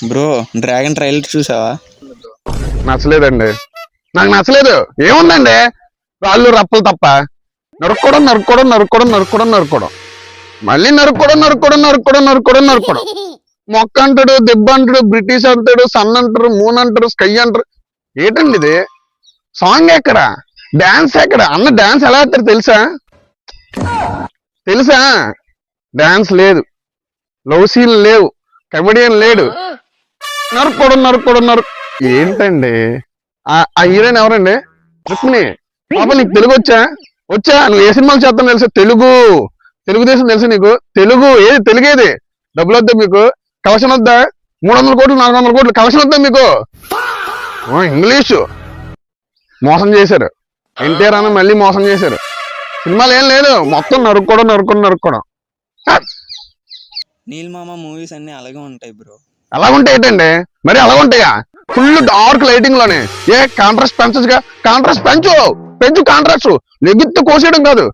Bro dragon trailer చూసావా? నచ్చలేదండి, నాకు నచ్చలేదు. ఏముందండి, రాళ్ళు రప్పలు తప్ప నరుక్కోవడం నరుక్కోవడం నరుక్కోవడం నరుక్కోవడం నరుక్కోవడం, మళ్ళీ నరుక్కోవడం నరుక్కోవడం నరుక్కోవడం నరుక్కోవడం నరుక్కోవడం. మొక్క అంటాడు, దెబ్బ అంటాడు, బ్రిటిష్ అంటాడు, సన్ అంటారు, మూన్ అంటారు, స్కై అంటారు. ఏంటండి ఇది? సాంగ్ ఎక్కడ, డాన్స్ ఎక్కడ? అన్న డాన్స్ ఎలా ఆడతారు తెలుసా? తెలుసా? డాన్స్ లేదు, లవ్ సీన్ లేవు, కమెడియన్ లేడు, నరుక్కోవడం నరుక్కోవడం ఏంటండి? ఆ హీరోయిన్ ఎవరండి? రుక్మిణి. పాప నీకు తెలుగు వచ్చా? నువ్వు ఏ సినిమాలు చేస్తాను తెలుసా? తెలుగుదేశం తెలుసా నీకు? ఏది తెలుగేది? డబ్బులు వద్దా మీకు? కలెక్షన్ వద్దా? 300 కోట్లు 400 కోట్లు కలెక్షన్ వద్దా మీకు? ఇంగ్లీషు మోసం చేశారు. ఎన్టీఆర్ అని మళ్ళీ మోసం చేశారు. సినిమాలు ఏం లేదు, మొత్తం నరుక్కోవడం. నీల్ మామ మూవీస్ అన్ని అలాగే ఉంటాయి బ్రో. అలాగుంటాయి ఏంటండి? మరి అలాగుంటాయా? ఫుల్ డార్క్ లైటింగ్ లోనే. కాంట్రాస్ట్ పెంచు కాంట్రాస్ట్ లెగిత్తు కోసేయడం కాదు.